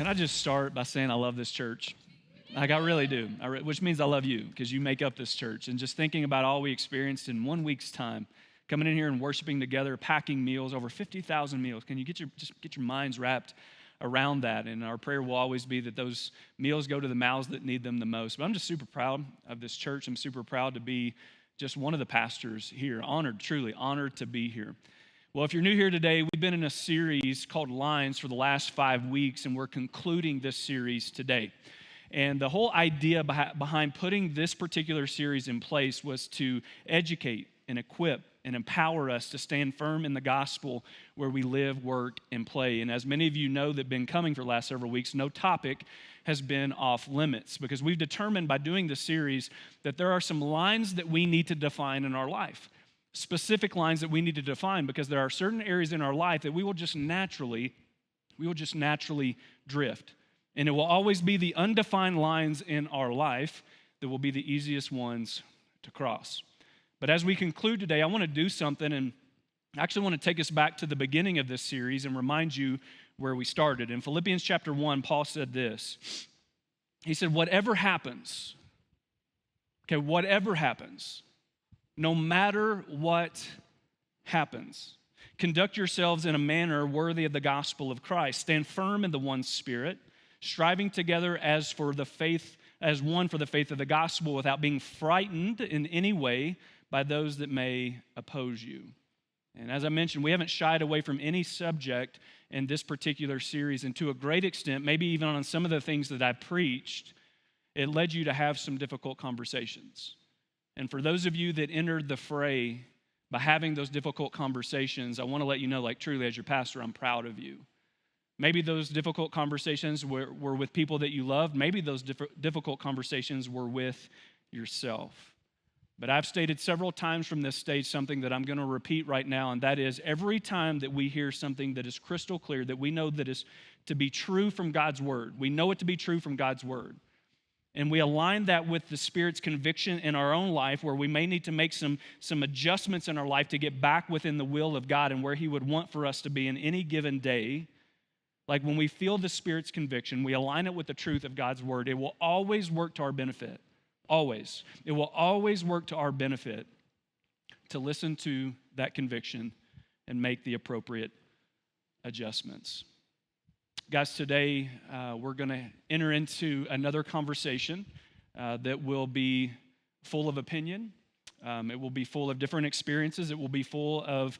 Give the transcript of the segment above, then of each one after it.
Can I just start by saying I love this church? Like I really do, which means I love you because you make up this church. And just thinking about all we experienced in 1 week's time, coming in here and worshiping together, packing meals, over 50,000 meals. Can you get your minds wrapped around that? And our prayer will always be that those meals go to the mouths that need them the most. But I'm just super proud of this church. I'm super proud to be just one of the pastors here. Honored, truly honored to be here. Well, if you're new here today, we've been in a series called Lines for the last 5 weeks, and we're concluding this series today. And the whole idea behind putting this particular series in place was to educate and equip and empower us to stand firm in the gospel where we live, work, and play. And as many of you know that have been coming for the last several weeks, no topic has been off limits because we've determined by doing this series that there are some lines that we need to define in our life. Specific lines that we need to define because there are certain areas in our life that we will just naturally drift. And it will always be the undefined lines in our life that will be the easiest ones to cross. But as we conclude today, I want to do something, and I actually want to take us back to the beginning of this series and remind you where we started. In Philippians chapter 1, Paul said this. He said, whatever happens, no matter what happens, conduct yourselves in a manner worthy of the gospel of Christ. Stand firm in the one Spirit, striving together as one for the faith of the gospel, without being frightened in any way by those that may oppose you. And as I mentioned, we haven't shied away from any subject in this particular series, and to a great extent, maybe even on some of the things that I preached, it led you to have some difficult conversations. And for those of you that entered the fray by having those difficult conversations, I want to let you know, like truly as your pastor, I'm proud of you. Maybe those difficult conversations were with people that you loved. Maybe those difficult conversations were with yourself. But I've stated several times from this stage something that I'm going to repeat right now, and that is every time that we hear something that is crystal clear, that we know that is to be true from God's word, we know it to be true from God's word, and we align that with the Spirit's conviction in our own life where we may need to make some adjustments in our life to get back within the will of God and where He would want for us to be in any given day. Like when we feel the Spirit's conviction, we align it with the truth of God's word, it will always work to our benefit. Always. It will always work to our benefit to listen to that conviction and make the appropriate adjustments. Guys, today we're going to enter into another conversation that will be full of opinion. It will be full of different experiences. It will be full of,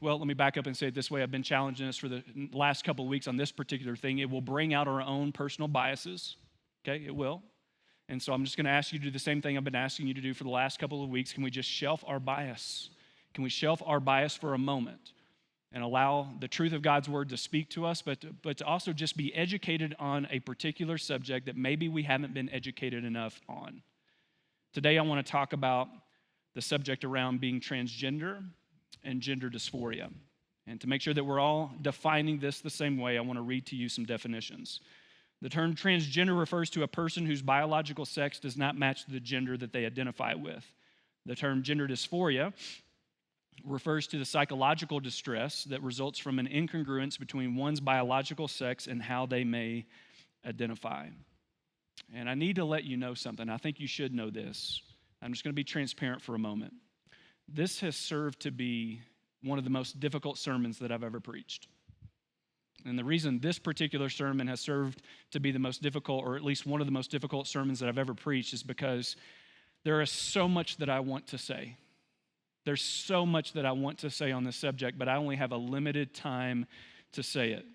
well, let me back up and say it this way. I've been challenging us for the last couple of weeks on this particular thing. It will bring out our own personal biases. Okay, it will. And so I'm just going to ask you to do the same thing I've been asking you to do for the last couple of weeks. Can we just shelf our bias? Can we shelf our bias for a moment and allow the truth of God's word to speak to us, but to also just be educated on a particular subject that maybe we haven't been educated enough on? Today I want to talk about the subject around being transgender and gender dysphoria. And to make sure that we're all defining this the same way, I want to read to you some definitions. The term transgender refers to a person whose biological sex does not match the gender that they identify with. The term gender dysphoria refers to the psychological distress that results from an incongruence between one's biological sex and how they may identify. And I need to let you know something. I think you should know this. I'm just going to be transparent for a moment. This has served to be one of the most difficult sermons that I've ever preached. And the reason this particular sermon has served to be the most difficult, or at least one of the most difficult sermons that I've ever preached, is because there is so much that I want to say. There's so much that I want to say on this subject, but I only have a limited time to say it.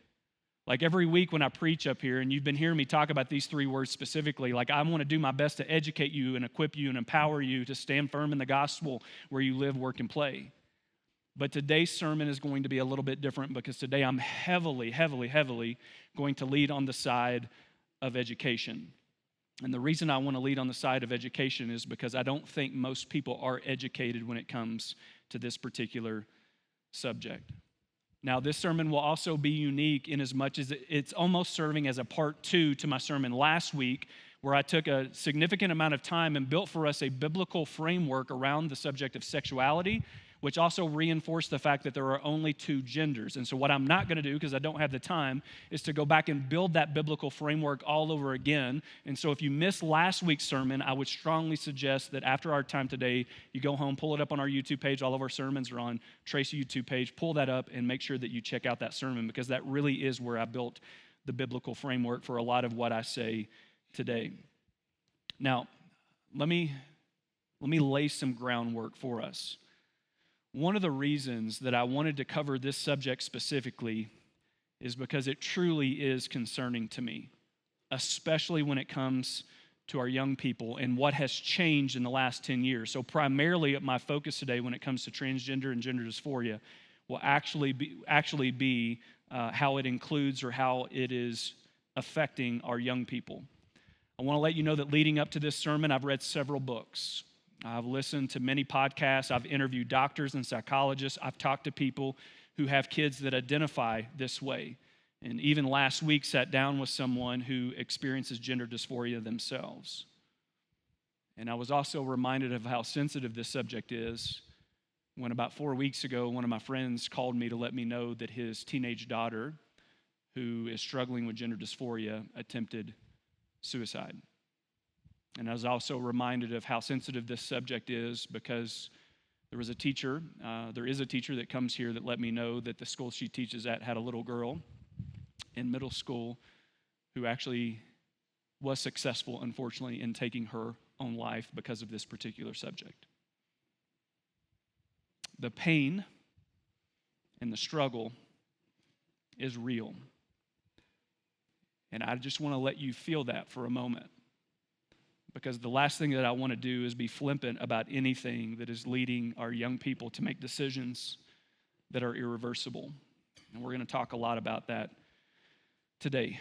Like every week when I preach up here, and you've been hearing me talk about these 3 words specifically, like I want to do my best to educate you and equip you and empower you to stand firm in the gospel where you live, work, and play. But today's sermon is going to be a little bit different because today I'm heavily going to lead on the side of education. And the reason I want to lead on the side of education is because I don't think most people are educated when it comes to this particular subject. Now, this sermon will also be unique in as much as it's almost serving as a part 2 to my sermon last week, where I took a significant amount of time and built for us a biblical framework around the subject of sexuality, which also reinforced the fact that there are only two genders. And so what I'm not going to do, because I don't have the time, is to go back and build that biblical framework all over again. And so if you missed last week's sermon, I would strongly suggest that after our time today, you go home, pull it up on our YouTube page. All of our sermons are on Tracy YouTube page. Pull that up and make sure that you check out that sermon, because that really is where I built the biblical framework for a lot of what I say today. Now, let me lay some groundwork for us. One of the reasons that I wanted to cover this subject specifically is because it truly is concerning to me, especially when it comes to our young people and what has changed in the last 10 years. So primarily my focus today when it comes to transgender and gender dysphoria will actually be how it includes or how it is affecting our young people. I want to let you know that leading up to this sermon, I've read several books. I've listened to many podcasts. I've interviewed doctors and psychologists. I've talked to people who have kids that identify this way. And even last week sat down with someone who experiences gender dysphoria themselves. And I was also reminded of how sensitive this subject is when about 4 weeks ago, one of my friends called me to let me know that his teenage daughter, who is struggling with gender dysphoria, attempted suicide. And I was also reminded of how sensitive this subject is because there is a teacher that comes here that let me know that the school she teaches at had a little girl in middle school who actually was successful, unfortunately, in taking her own life because of this particular subject. The pain and the struggle is real. And I just want to let you feel that for a moment. Because the last thing that I want to do is be flippant about anything that is leading our young people to make decisions that are irreversible. And we're going to talk a lot about that today.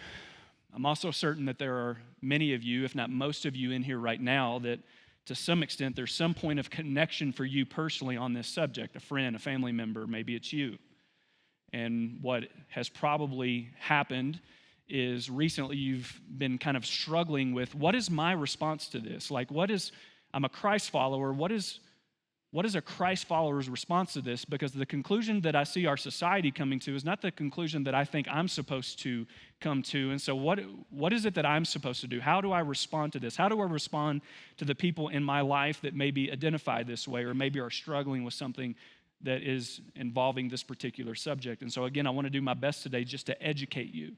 I'm also certain that there are many of you, if not most of you in here right now, that to some extent there's some point of connection for you personally on this subject, a friend, a family member, maybe it's you. And what has probably happened is recently you've been kind of struggling with, what is my response to this? Like, I'm a Christ follower, what is a Christ follower's response to this? Because the conclusion that I see our society coming to is not the conclusion that I think I'm supposed to come to. And so what is it that I'm supposed to do? How do I respond to this? How do I respond to the people in my life that maybe identify this way or maybe are struggling with something that is involving this particular subject? And so again, I want to do my best today just to educate you.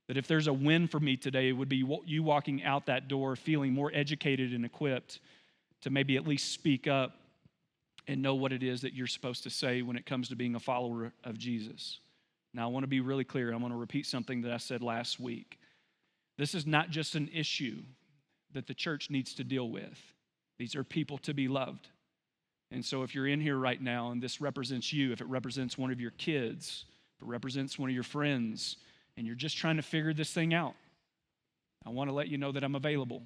That if there's a win for me today, it would be you walking out that door feeling more educated and equipped to maybe at least speak up and know what it is that you're supposed to say when it comes to being a follower of Jesus. Now, I want to be really clear. I want to repeat something that I said last week. This is not just an issue that the church needs to deal with. These are people to be loved. And so if you're in here right now and this represents you, if it represents one of your kids, if it represents one of your friends, and you're just trying to figure this thing out, I want to let you know that I'm available.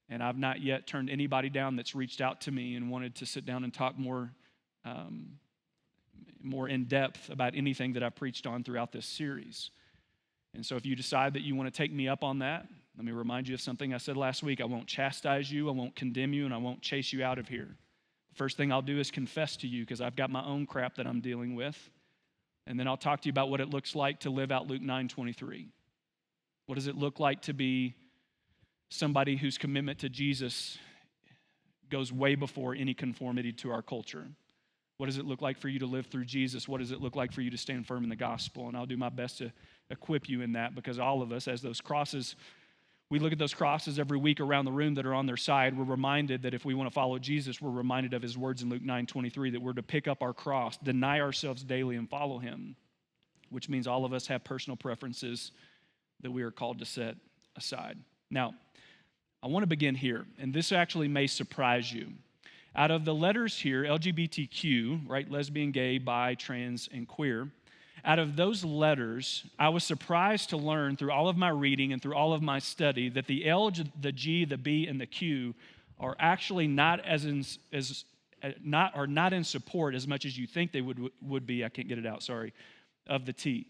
And I've not yet turned anybody down that's reached out to me and wanted to sit down and talk more in depth about anything that I preached on throughout this series. And so if you decide that you want to take me up on that, let me remind you of something I said last week. I won't chastise you, I won't condemn you, and I won't chase you out of here. The first thing I'll do is confess to you because I've got my own crap that I'm dealing with. And then I'll talk to you about what it looks like to live out Luke 9:23. What does it look like to be somebody whose commitment to Jesus goes way before any conformity to our culture? What does it look like for you to live through Jesus? What does it look like for you to stand firm in the gospel? And I'll do my best to equip you in that, because all of us, as those crosses, we look at those crosses every week around the room that are on their side. We're reminded that if we want to follow Jesus, we're reminded of his words in Luke 9:23 that we're to pick up our cross, deny ourselves daily, and follow him, which means all of us have personal preferences that we are called to set aside. Now, I want to begin here, and this actually may surprise you. Out of the letters here, LGBTQ, right, lesbian, gay, bi, trans, and queer, out of those letters, I was surprised to learn through all of my reading and through all of my study that the L, the G, the B, and the Q are actually not not in support as much as you think they would be. I can't get it out. Sorry, of the T.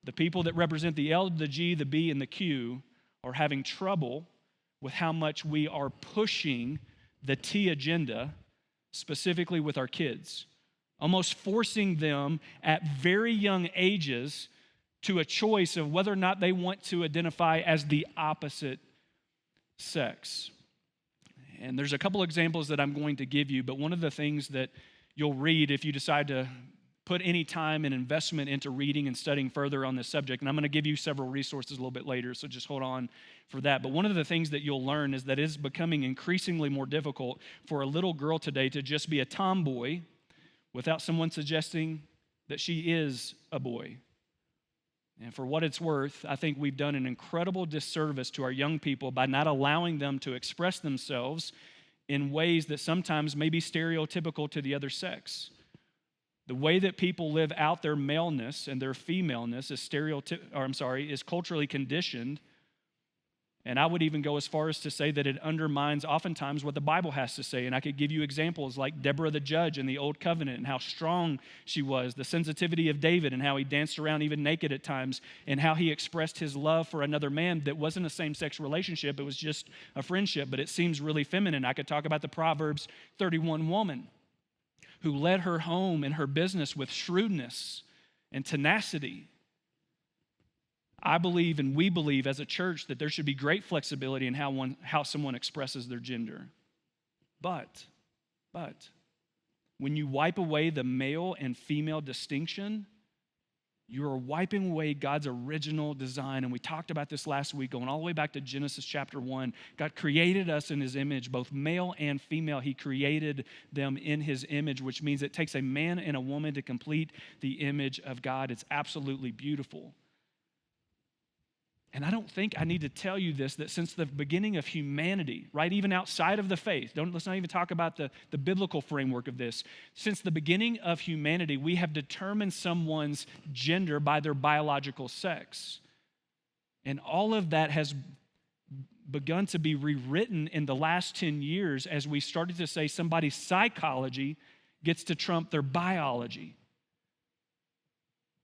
The people that represent the L, the G, the B, and the Q are having trouble with how much we are pushing the T agenda specifically with our kids, almost forcing them at very young ages to a choice of whether or not they want to identify as the opposite sex. And there's a couple examples that I'm going to give you, but one of the things that you'll read if you decide to put any time and investment into reading and studying further on this subject, and I'm going to give you several resources a little bit later, so just hold on for that. But one of the things that you'll learn is that it is becoming increasingly more difficult for a little girl today to just be a tomboy without someone suggesting that she is a boy. And for what it's worth, I think we've done an incredible disservice to our young people by not allowing them to express themselves in ways that sometimes may be stereotypical to the other sex. The way that people live out their maleness and their femaleness is culturally conditioned. And I would even go as far as to say that it undermines oftentimes what the Bible has to say. And I could give you examples like Deborah the judge in the Old Covenant and how strong she was, the sensitivity of David and how he danced around even naked at times, and how he expressed his love for another man that wasn't a same-sex relationship, it was just a friendship, but it seems really feminine. I could talk about the Proverbs 31 woman who led her home and her business with shrewdness and tenacity. I believe, and we believe as a church, that there should be great flexibility in how someone expresses their gender. But, when you wipe away the male and female distinction, you are wiping away God's original design. And we talked about this last week, going all the way back to Genesis chapter 1. God created us in his image, both male and female. He created them in his image, which means it takes a man and a woman to complete the image of God. It's absolutely beautiful. And I don't think I need to tell you this, that since the beginning of humanity, right, even outside of the faith, let's not even talk about the biblical framework of this. Since the beginning of humanity, we have determined someone's gender by their biological sex. And all of that has begun to be rewritten in the last 10 years as we started to say somebody's psychology gets to trump their biology.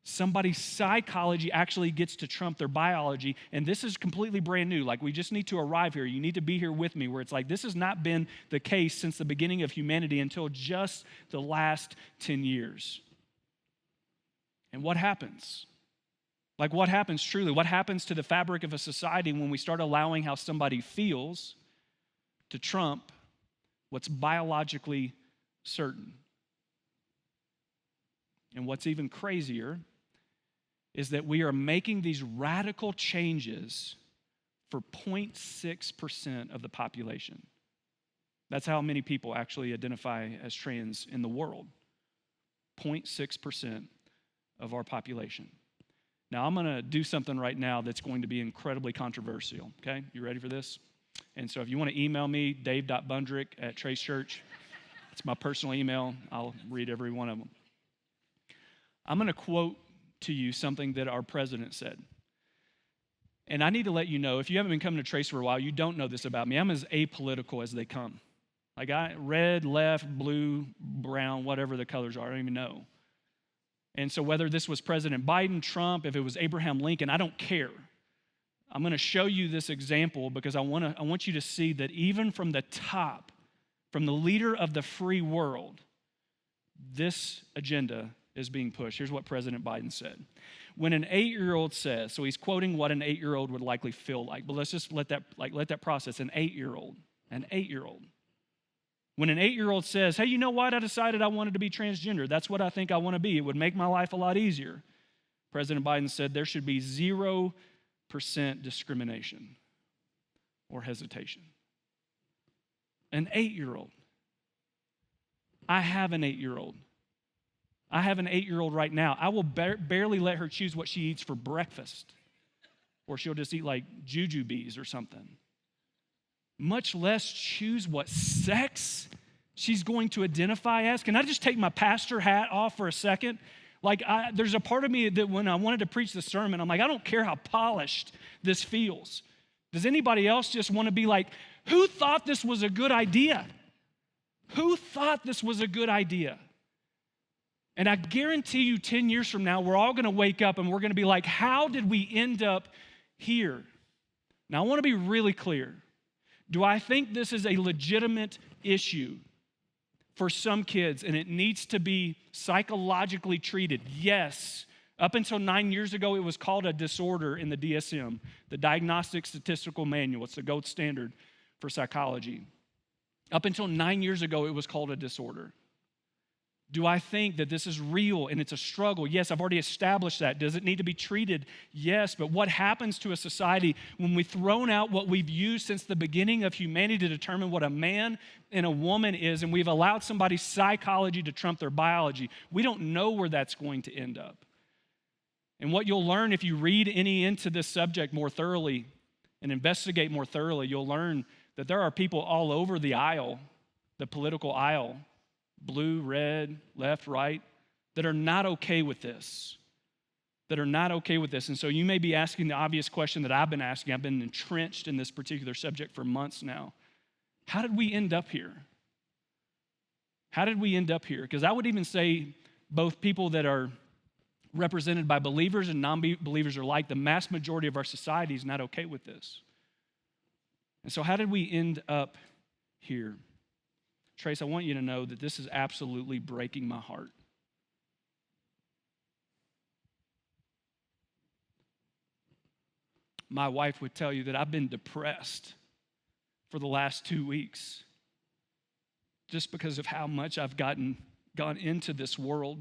Somebody's psychology actually gets to trump their biology, and this is completely brand new. Like, we just need to arrive here. You need to be here with me, where it's like this has not been the case since the beginning of humanity until just the last 10 years. And what happens? Like, what happens truly? What happens to the fabric of a society when we start allowing how somebody feels to trump what's biologically certain? And what's even crazier is that we are making these radical changes for 0.6% of the population. That's how many people actually identify as trans in the world. 0.6% of our population. Now, I'm going to do something right now that's going to be incredibly controversial, okay? You ready for this? And so if you want to email me, dave.bundrick@tracechurch, it's my personal email. I'll read every one of them. I'm going to quote to you something that our president said. And I need to let you know, if you haven't been coming to Trace for a while, you don't know this about me. I'm as apolitical as they come. Like, red, left, blue, brown, whatever the colors are, I don't even know. And so whether this was President Biden, Trump, if it was Abraham Lincoln, I don't care. I'm going to show you this example because I want you to see that even from the top, from the leader of the free world, this agenda is being pushed. Here's what President Biden said. When an 8-year-old says, so he's quoting what an 8-year-old would likely feel like, but let's just let that process. An 8-year-old. When an 8-year-old says, hey, you know what? I decided I wanted to be transgender. That's what I think I want to be. It would make my life a lot easier. President Biden said there should be 0% discrimination or hesitation. An 8-year-old. I have an 8-year-old. I have an 8-year-old right now. I will barely let her choose what she eats for breakfast, or she'll just eat like jujubes or something. Much less choose what sex she's going to identify as. Can I just take my pastor hat off for a second? Like, there's a part of me that when I wanted to preach the sermon, I'm like, I don't care how polished this feels. Does anybody else just want to be like, who thought this was a good idea? Who thought this was a good idea? And I guarantee you 10 years from now, we're all going to wake up and we're going to be like, how did we end up here? Now, I want to be really clear. Do I think this is a legitimate issue? for some kids, and it needs to be psychologically treated. Yes, up until 9 years ago, it was called a disorder in the DSM, the Diagnostic Statistical Manual. It's the gold standard for psychology. Up until 9 years ago, it was called a disorder. Do I think that this is real and it's a struggle? Yes, I've already established that. Does it need to be treated? Yes, but what happens to a society when we've thrown out what we've used since the beginning of humanity to determine what a man and a woman is, and we've allowed somebody's psychology to trump their biology? We don't know where that's going to end up. And what you'll learn if you read any into this subject more thoroughly and investigate more thoroughly, you'll learn that there are people all over the aisle, the political aisle, blue, red, left, right, that are not okay with this. And so you may be asking the obvious question that I've been asking. I've been entrenched in this particular subject for months now. How did we end up here? Because I would even say both people that are represented by believers and non-believers alike, the mass majority of our society is not okay with this. And so how did we end up here? Trace, I want you to know that this is absolutely breaking my heart. My wife would tell you that I've been depressed for the last 2 weeks just because of how much I've gone into this world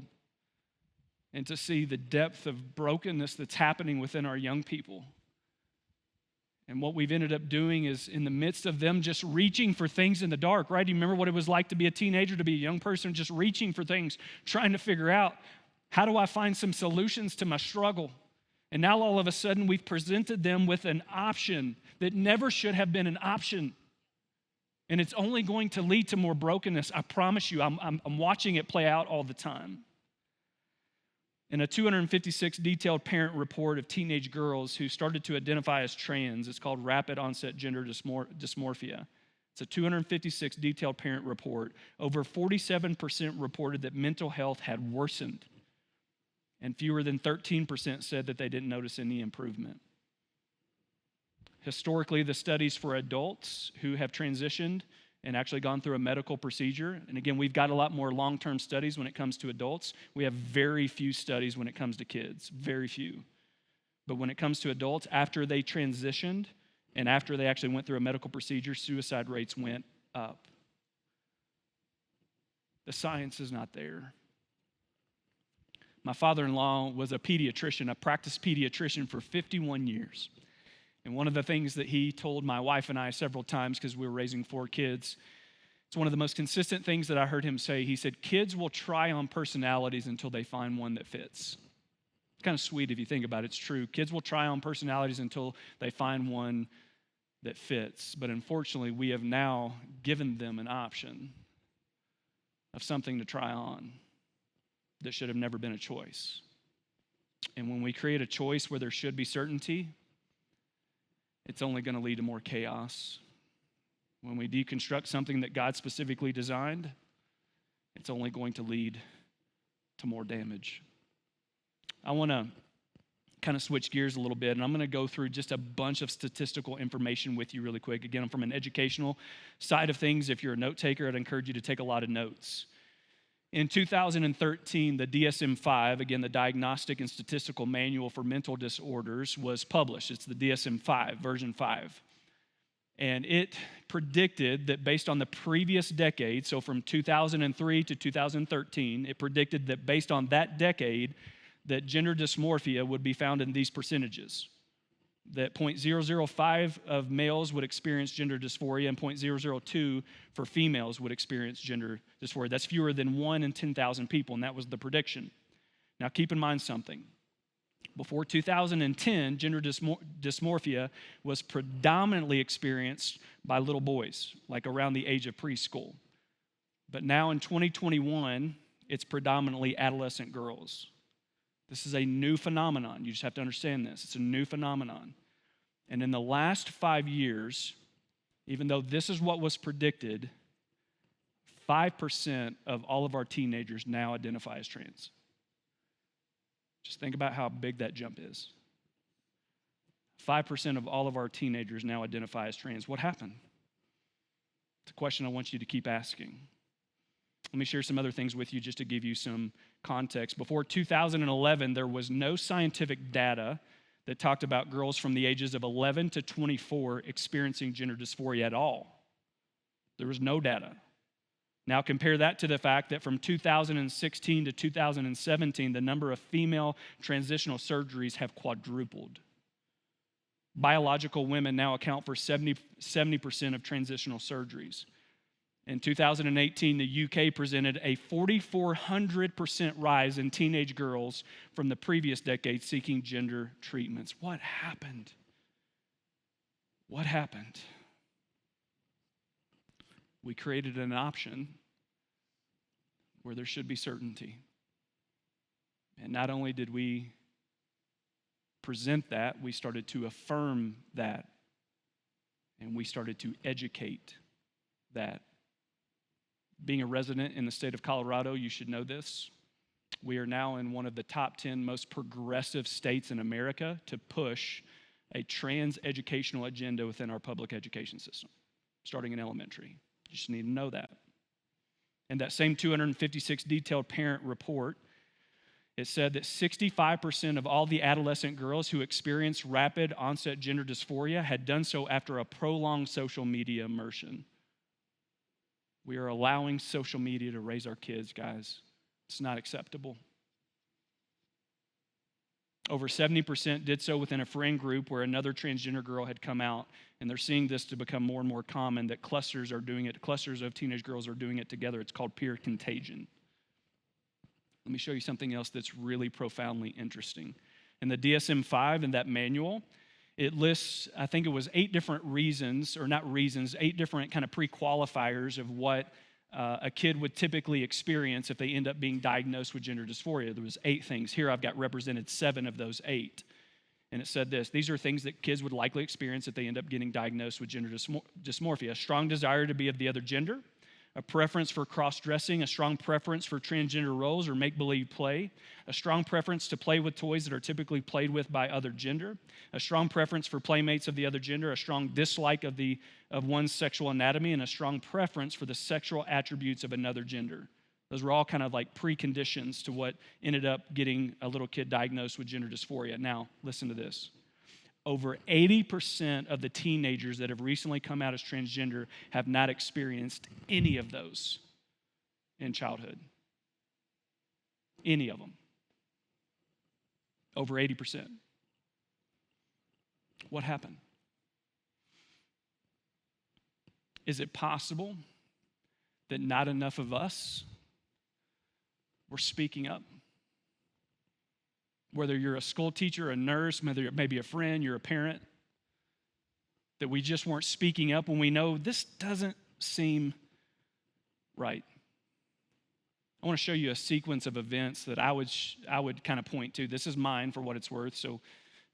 and to see the depth of brokenness that's happening within our young people. And what we've ended up doing is in the midst of them just reaching for things in the dark, right? Do you remember what it was like to be a teenager, to be a young person, just reaching for things, trying to figure out, how do I find some solutions to my struggle? And now all of a sudden we've presented them with an option that never should have been an option. And it's only going to lead to more brokenness. I promise you, I'm watching it play out all the time. In a 256 detailed parent report of teenage girls who started to identify as trans, it's called rapid onset gender dysmorphia. It's a 256 detailed parent report. Over 47% reported that mental health had worsened, and fewer than 13% said that they didn't notice any improvement. Historically, the studies for adults who have transitioned and actually gone through a medical procedure. And again, we've got a lot more long-term studies when it comes to adults. We have very few studies when it comes to kids, very few. But when it comes to adults, after they transitioned and after they actually went through a medical procedure, suicide rates went up. The science is not there. My father-in-law was a pediatrician. I practiced pediatrician for 51 years. And one of the things that he told my wife and I several times, because we were raising 4 kids, it's one of the most consistent things that I heard him say. He said, kids will try on personalities until they find one that fits. It's kind of sweet if you think about it. It's true. Kids will try on personalities until they find one that fits. But unfortunately, we have now given them an option of something to try on that should have never been a choice. And when we create a choice where there should be certainty, it's only going to lead to more chaos. When we deconstruct something that God specifically designed, it's only going to lead to more damage. I want to kind of switch gears a little bit, and I'm going to go through just a bunch of statistical information with you really quick. Again, from an educational side of things, if you're a note taker, I'd encourage you to take a lot of notes. In 2013, the DSM-5, again, the Diagnostic and Statistical Manual for Mental Disorders, was published. It's the DSM-5, version 5. And it predicted that based on the previous decade, so from 2003 to 2013, it predicted that based on that decade, that gender dysmorphia would be found in these percentages. That 0.005 of males would experience gender dysphoria and 0.002 for females would experience gender dysphoria. That's fewer than 1 in 10,000 people, and that was the prediction. Now keep in mind something. Before 2010, gender dysmorphia was predominantly experienced by little boys, like around the age of preschool. But now in 2021, it's predominantly adolescent girls. This is a new phenomenon. You just have to understand this. It's a new phenomenon. And in the last 5 years, even though this is what was predicted, 5% of all of our teenagers now identify as trans. Just think about how big that jump is. 5% of all of our teenagers now identify as trans. What happened? It's a question I want you to keep asking. Let me share some other things with you just to give you some context. Before 2011, there was no scientific data that talked about girls from the ages of 11 to 24 experiencing gender dysphoria at all. There was no data. Now compare that to the fact that from 2016 to 2017, the number of female transitional surgeries have quadrupled. Biological women now account for 70% of transitional surgeries. In 2018, the UK presented a 4,400% rise in teenage girls from the previous decade seeking gender treatments. What happened? What happened? We created an option where there should be certainty. And not only did we present that, we started to affirm that. And we started to educate that. Being a resident in the state of Colorado, you should know this. We are now in one of the top 10 most progressive states in America to push a trans educational agenda within our public education system, starting in elementary. You just need to know that. And that same 256 detailed parent report, it said that 65% of all the adolescent girls who experienced rapid onset gender dysphoria had done so after a prolonged social media immersion. We are allowing social media to raise our kids, guys. It's not acceptable. Over 70% did so within a friend group where another transgender girl had come out, and they're seeing this to become more and more common, that clusters are doing it. Clusters of teenage girls are doing it together. It's called peer contagion. Let me show you something else that's really profoundly interesting. In the DSM-5, in that manual, it lists, I think it was 8 different reasons, or not reasons, 8 different kind of pre-qualifiers of what a kid would typically experience if they end up being diagnosed with gender dysphoria. There was 8 things. Here I've got represented 7 of those 8. And it said this: these are things that kids would likely experience if they end up getting diagnosed with gender dysmorphia. A strong desire to be of the other gender, a preference for cross-dressing, a strong preference for transgender roles or make-believe play, a strong preference to play with toys that are typically played with by other gender, a strong preference for playmates of the other gender, a strong dislike of one's sexual anatomy, and a strong preference for the sexual attributes of another gender. Those were all kind of like preconditions to what ended up getting a little kid diagnosed with gender dysphoria. Now, listen to this. Over 80% of the teenagers that have recently come out as transgender have not experienced any of those in childhood. Any of them. Over 80%. What happened? Is it possible that not enough of us were speaking up? Whether you're a school teacher, a nurse, maybe a friend, you're a parent, that we just weren't speaking up when we know this doesn't seem right. I want to show you a sequence of events that I would kind of point to. This is mine for what it's worth, so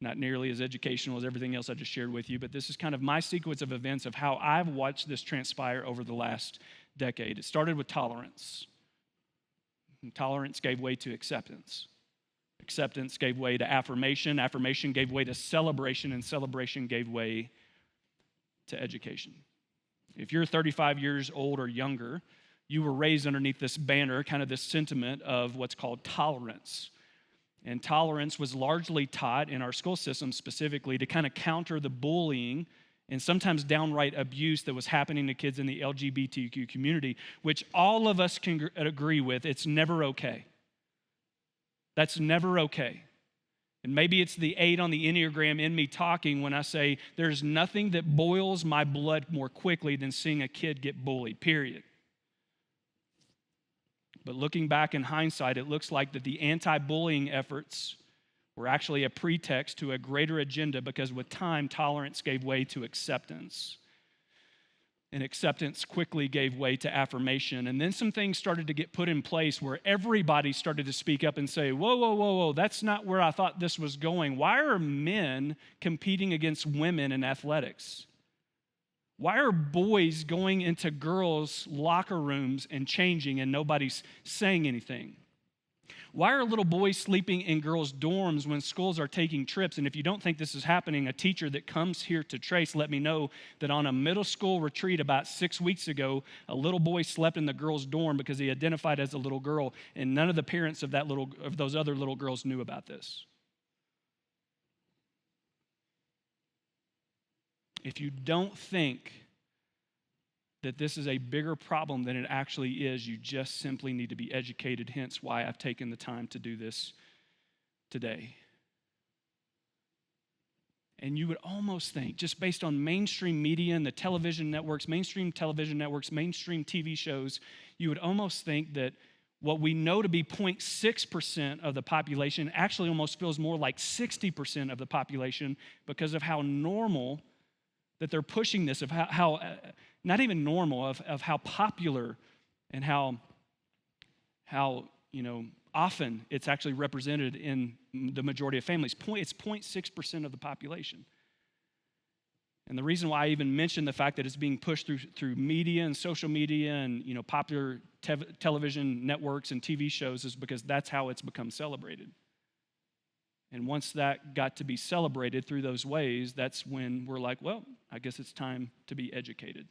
not nearly as educational as everything else I just shared with you, but this is kind of my sequence of events of how I've watched this transpire over the last decade. It started with tolerance. And tolerance gave way to acceptance. Acceptance gave way to affirmation. Affirmation gave way to celebration, and celebration gave way to education. If you're 35 years old or younger, you were raised underneath this banner, kind of this sentiment of what's called tolerance. And tolerance was largely taught in our school system specifically to kind of counter the bullying and sometimes downright abuse that was happening to kids in the LGBTQ community, which all of us can agree with. It's never okay. That's never okay. And maybe it's the 8 on the Enneagram in me talking when I say there's nothing that boils my blood more quickly than seeing a kid get bullied, period. But looking back in hindsight, it looks like that the anti-bullying efforts were actually a pretext to a greater agenda, because with time, tolerance gave way to acceptance. And acceptance quickly gave way to affirmation. And then some things started to get put in place where everybody started to speak up and say, whoa, that's not where I thought this was going. Why are men competing against women in athletics? Why are boys going into girls' locker rooms and changing and nobody's saying anything? Why are little boys sleeping in girls' dorms when schools are taking trips? And if you don't think this is happening, a teacher that comes here to Trace let me know that on a middle school retreat about 6 weeks ago, a little boy slept in the girls' dorm because he identified as a little girl, and none of the parents of those other little girls knew about this. If you don't think that this is a bigger problem than it actually is, you just simply need to be educated, hence why I've taken the time to do this today. And you would almost think, just based on mainstream media and the television networks, mainstream television networks, mainstream TV shows, you would almost think that what we know to be 0.6% of the population actually almost feels more like 60% of the population because of how normal that they're pushing this, of how not even normal, of how popular and how often it's actually represented in the majority of families. It's 0.6% of the population. And the reason why I even mentioned the fact that it's being pushed through media and social media and popular television networks and TV shows is because that's how it's become celebrated. And once that got to be celebrated through those ways, that's when we're like, well, I guess it's time to be educated.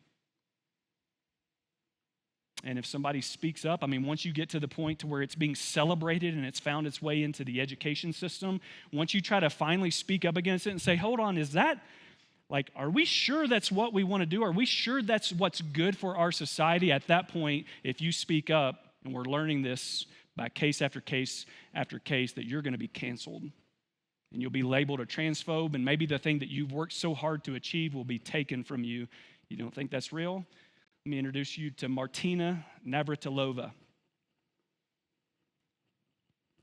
And if somebody speaks up, once you get to the point to where it's being celebrated and it's found its way into the education system, once you try to finally speak up against it and say, hold on, is that, are we sure that's what we want to do? Are we sure that's what's good for our society? At that point, if you speak up, and we're learning this by case after case after case, that you're going to be canceled. And you'll be labeled a transphobe, and maybe the thing that you've worked so hard to achieve will be taken from you. You don't think that's real? Let me introduce you to Martina Navratilova.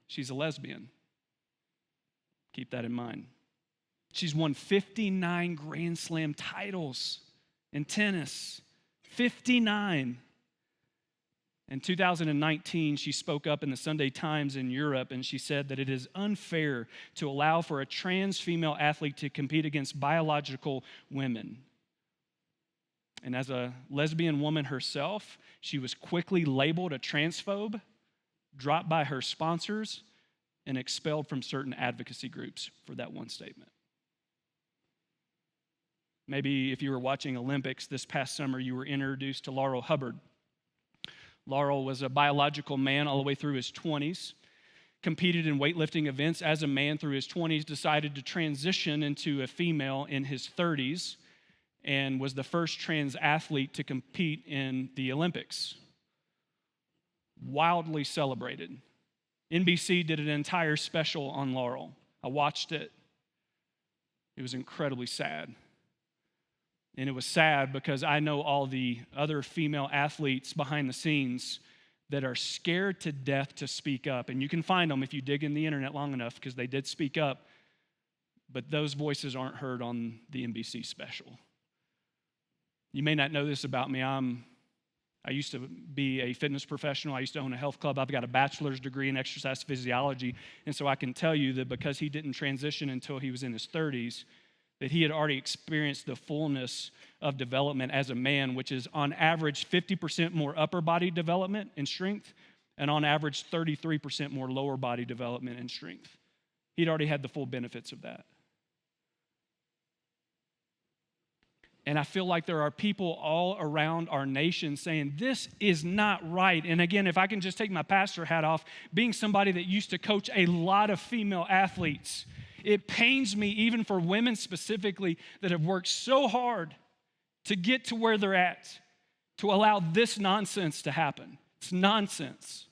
She's a lesbian. Keep that in mind. She's won 59 Grand Slam titles in tennis. 59. In 2019, she spoke up in the Sunday Times in Europe, and she said that it is unfair to allow for a trans female athlete to compete against biological women. And as a lesbian woman herself, she was quickly labeled a transphobe, dropped by her sponsors, and expelled from certain advocacy groups for that one statement. Maybe if you were watching Olympics this past summer, you were introduced to Laurel Hubbard. Laurel was a biological man all the way through his 20s, competed in weightlifting events as a man through his 20s, decided to transition into a female in his 30s, and was the first trans athlete to compete in the Olympics. Wildly celebrated. NBC did an entire special on Laurel. I watched it. It was incredibly sad. And it was sad because I know all the other female athletes behind the scenes that are scared to death to speak up. And you can find them if you dig in the internet long enough, because they did speak up. But those voices aren't heard on the NBC special. You may not know this about me. I used to be a fitness professional. I used to own a health club. I've got a bachelor's degree in exercise physiology. And so I can tell you that because he didn't transition until he was in his 30s, that he had already experienced the fullness of development as a man, which is on average 50% more upper body development and strength, and on average 33% more lower body development and strength. He'd already had the full benefits of that. And I feel like there are people all around our nation saying, this is not right. And again, if I can just take my pastor hat off, being somebody that used to coach a lot of female athletes, it pains me, even for women specifically, that have worked so hard to get to where they're at, to allow this nonsense to happen. It's nonsense.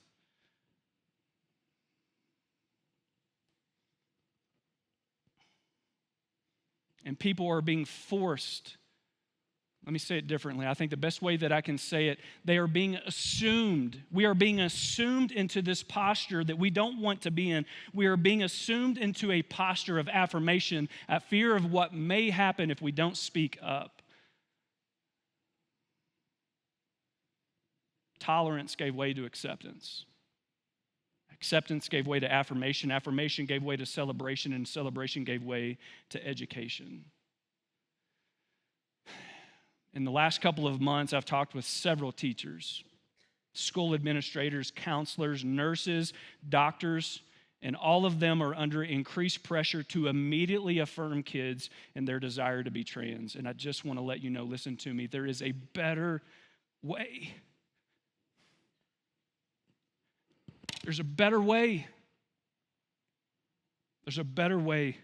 And people are being forced. Let me say it differently. I think the best way that I can say it, they are being assumed. We are being assumed into this posture that we don't want to be in. We are being assumed into a posture of affirmation, a fear of what may happen if we don't speak up. Tolerance gave way to acceptance. Acceptance gave way to affirmation. Affirmation gave way to celebration, and celebration gave way to education. In the last couple of months, I've talked with several teachers, school administrators, counselors, nurses, doctors, and all of them are under increased pressure to immediately affirm kids in their desire to be trans. And I just want to let you know, listen to me, there is a better way. There's a better way. There's a better way.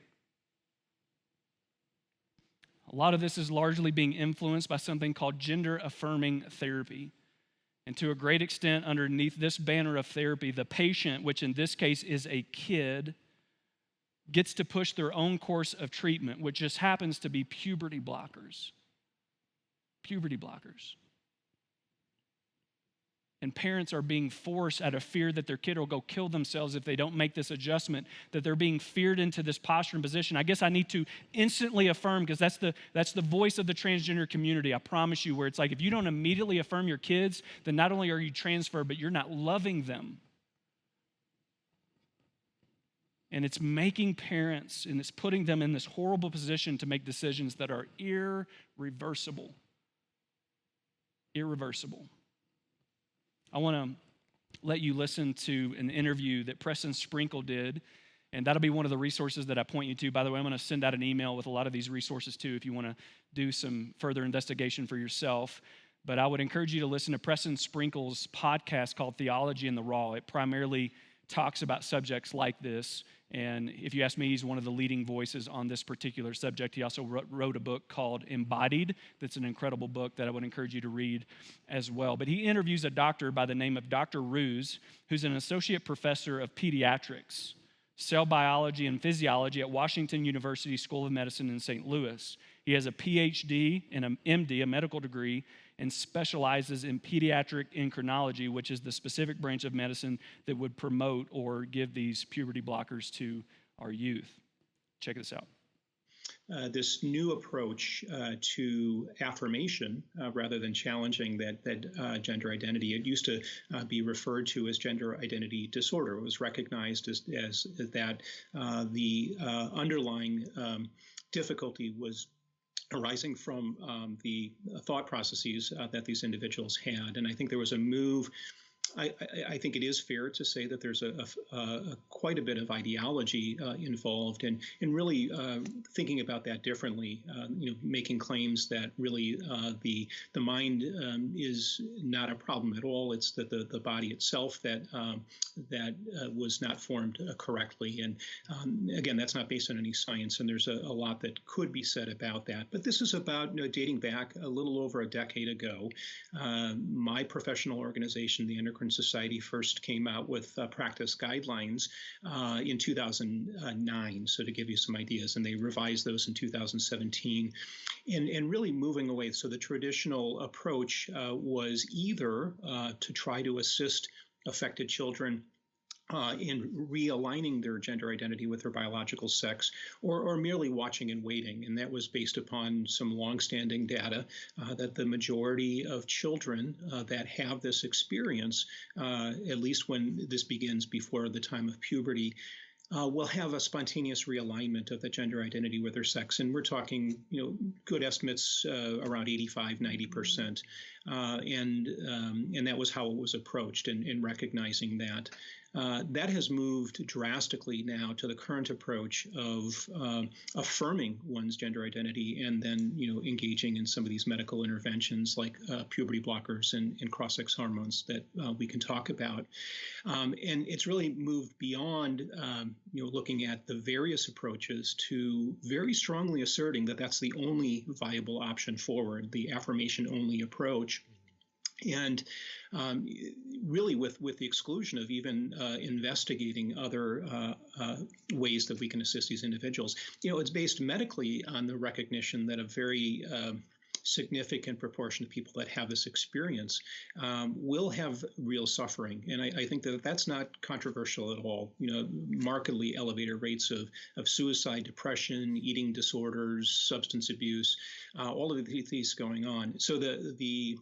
A lot of this is largely being influenced by something called gender affirming therapy. And to a great extent, underneath this banner of therapy, the patient, which in this case is a kid, gets to push their own course of treatment, which just happens to be puberty blockers. Puberty blockers. And parents are being forced out of fear that their kid will go kill themselves if they don't make this adjustment, that they're being feared into this posture and position. I guess I need to instantly affirm, because that's the voice of the transgender community, I promise you, where it's like if you don't immediately affirm your kids, then not only are you transferred, but you're not loving them. And it's making parents, and it's putting them in this horrible position to make decisions that are irreversible. Irreversible. I want to let you listen to an interview that Preston Sprinkle did, and that'll be one of the resources that I point you to. By the way, I'm going to send out an email with a lot of these resources too if you want to do some further investigation for yourself. But I would encourage you to listen to Preston Sprinkle's podcast called Theology in the Raw. It primarily talks about subjects like this, and if you ask me, he's one of the leading voices on this particular subject. He also wrote a book called Embodied. That's an incredible book that I would encourage you to read as well. But he interviews a doctor by the name of Dr. Ruse, who's an associate professor of pediatrics, cell biology, and physiology at Washington University School of Medicine in St. Louis. He has a PhD and an MD, a medical degree, and specializes in pediatric endocrinology, which is the specific branch of medicine that would promote or give these puberty blockers to our youth. Check this out. This new approach to affirmation, rather than challenging that gender identity. It used to be referred to as gender identity disorder. It was recognized as that the underlying difficulty was arising from the thought processes that these individuals had. And I think there was a move. I think it is fair to say that there's quite a bit of ideology involved, and really thinking about that differently. Making claims that really the mind is not a problem at all. It's that the body itself that was not formed correctly. And again, that's not based on any science, and there's a lot that could be said about that. But this is about dating back a little over a decade ago. My professional organization, the Endocrine Society, first came out with practice guidelines in 2009, so to give you some ideas, and they revised those in 2017, and really moving away. So the traditional approach was either to try to assist affected children in realigning their gender identity with their biological sex, or merely watching and waiting. And that was based upon some longstanding data that the majority of children that have this experience, at least when this begins before the time of puberty, will have a spontaneous realignment of the gender identity with their sex. And we're talking, good estimates around 85, 90%. And that was how it was approached, in recognizing that. That has moved drastically now to the current approach of affirming one's gender identity, and then engaging in some of these medical interventions like puberty blockers and cross-sex hormones that we can talk about. And it's really moved beyond looking at the various approaches to very strongly asserting that that's the only viable option forward, the affirmation-only approach. And really with the exclusion of even investigating other ways that we can assist these individuals. It's based medically on the recognition that a very significant proportion of people that have this experience will have real suffering. And I think that that's not controversial at all. Markedly elevated rates of suicide, depression, eating disorders, substance abuse, all of these going on. So the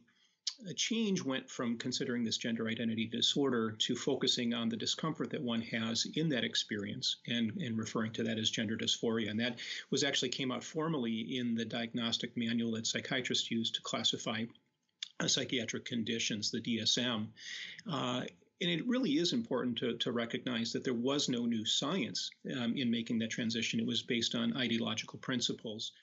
change went from considering this gender identity disorder to focusing on the discomfort that one has in that experience, and referring to that as gender dysphoria. And that came out formally in the diagnostic manual that psychiatrists use to classify psychiatric conditions, the DSM. And it really is important to recognize that there was no new science in making that transition. It was based on ideological principles.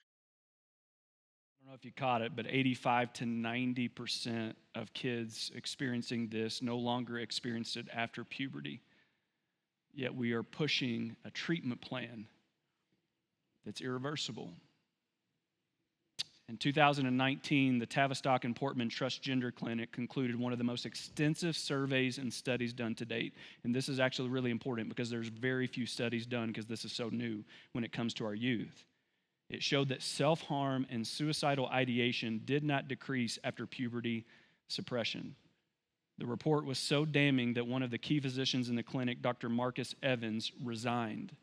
I don't know if you caught it, but 85 to 90% of kids experiencing this no longer experience it after puberty. Yet we are pushing a treatment plan that's irreversible. In 2019, the Tavistock and Portman Transgender Clinic concluded one of the most extensive surveys and studies done to date. And this is actually really important because there's very few studies done because this is so new when it comes to our youth. It showed that self-harm and suicidal ideation did not decrease after puberty suppression. The report was so damning that one of the key physicians in the clinic, Dr. Marcus Evans, resigned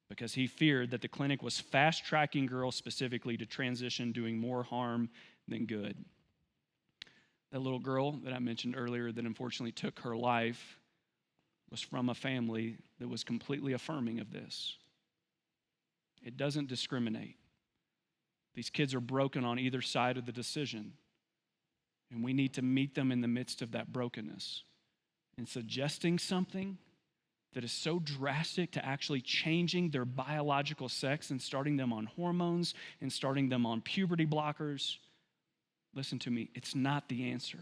because he feared that the clinic was fast-tracking girls specifically to transition, doing more harm than good. That little girl that I mentioned earlier that unfortunately took her life was from a family that was completely affirming of this. It doesn't discriminate. These kids are broken on either side of the decision, and we need to meet them in the midst of that brokenness. And suggesting something that is so drastic to actually changing their biological sex and starting them on hormones and starting them on puberty blockers, listen to me, it's not the answer.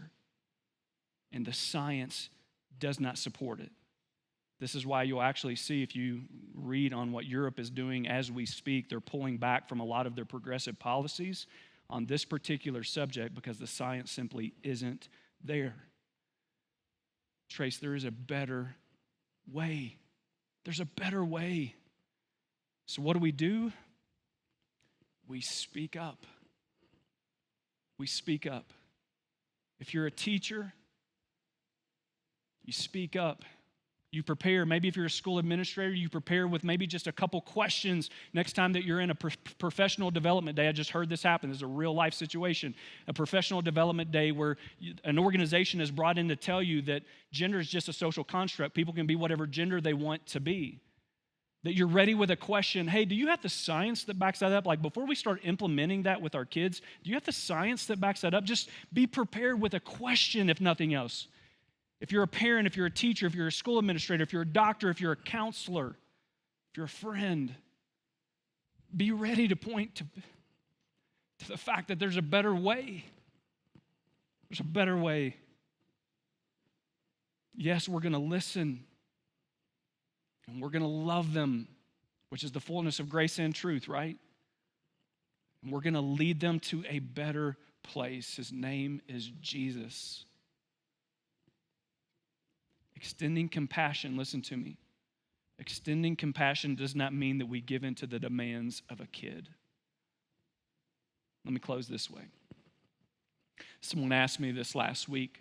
And the science does not support it. This is why you'll actually see, if you read on what Europe is doing as we speak, they're pulling back from a lot of their progressive policies on this particular subject because the science simply isn't there. Trace, there is a better way. There's a better way. So what do? We speak up. We speak up. If you're a teacher, you speak up. You prepare. Maybe if you're a school administrator, you prepare with maybe just a couple questions next time that you're in a professional development day. I just heard this happen. This is a real life situation. A professional development day where an organization is brought in to tell you that gender is just a social construct. People can be whatever gender they want to be. That you're ready with a question. Hey, do you have the science that backs that up? Like before we start implementing that with our kids, do you have the science that backs that up? Just be prepared with a question, if nothing else. If you're a parent, if you're a teacher, if you're a school administrator, if you're a doctor, if you're a counselor, if you're a friend, be ready to point to the fact that there's a better way. There's a better way. Yes, we're going to listen, and we're going to love them, which is the fullness of grace and truth, right? And we're going to lead them to a better place. His name is Jesus. Extending compassion, listen to me. Extending compassion does not mean that we give in to the demands of a kid. Let me close this way. Someone asked me this last week,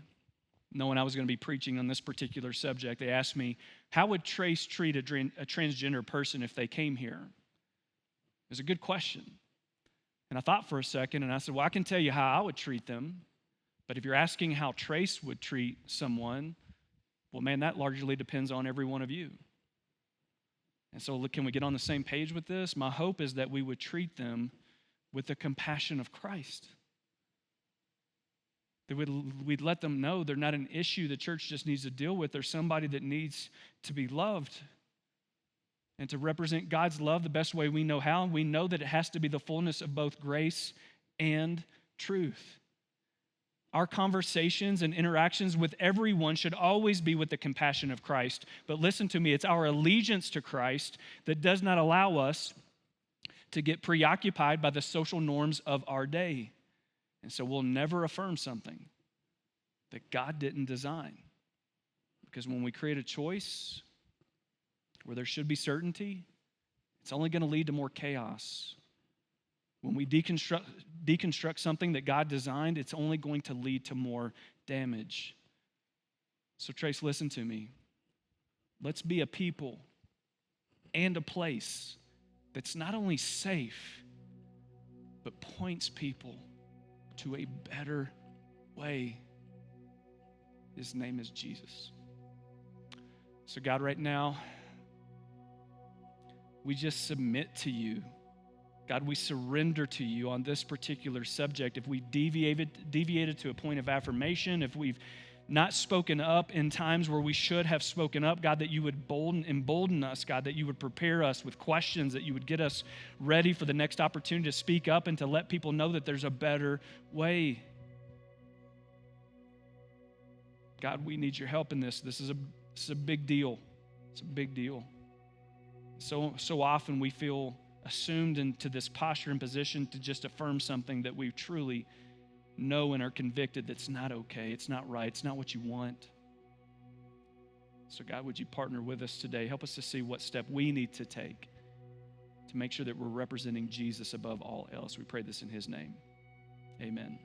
knowing I was going to be preaching on this particular subject. They asked me, how would Trace treat a transgender person if they came here? It was a good question. And I thought for a second, and I said, well, I can tell you how I would treat them. But if you're asking how Trace would treat someone, well, man, that largely depends on every one of you. And so, look, can we get on the same page with this? My hope is that we would treat them with the compassion of Christ. That we'd let them know they're not an issue the church just needs to deal with. They're somebody that needs to be loved. And to represent God's love the best way we know how, we know that it has to be the fullness of both grace and truth. Our conversations and interactions with everyone should always be with the compassion of Christ. But listen to me, it's our allegiance to Christ that does not allow us to get preoccupied by the social norms of our day. And so we'll never affirm something that God didn't design. Because when we create a choice where there should be certainty, it's only going to lead to more chaos. When we deconstruct something that God designed, it's only going to lead to more damage. So Trace, listen to me. Let's be a people and a place that's not only safe, but points people to a better way. His name is Jesus. So God, right now, we just submit to you God, we surrender to you on this particular subject. If we deviated to a point of affirmation, if we've not spoken up in times where we should have spoken up, God, that you would embolden us, God, that you would prepare us with questions, that you would get us ready for the next opportunity to speak up and to let people know that there's a better way. God, we need your help in this. This is a big deal. It's a big deal. So often we feel assumed into this posture and position to just affirm something that we truly know and are convicted that's not okay, it's not right, it's not what you want. So God, would you partner with us today? Help us to see what step we need to take to make sure that we're representing Jesus above all else. We pray this in his name. Amen.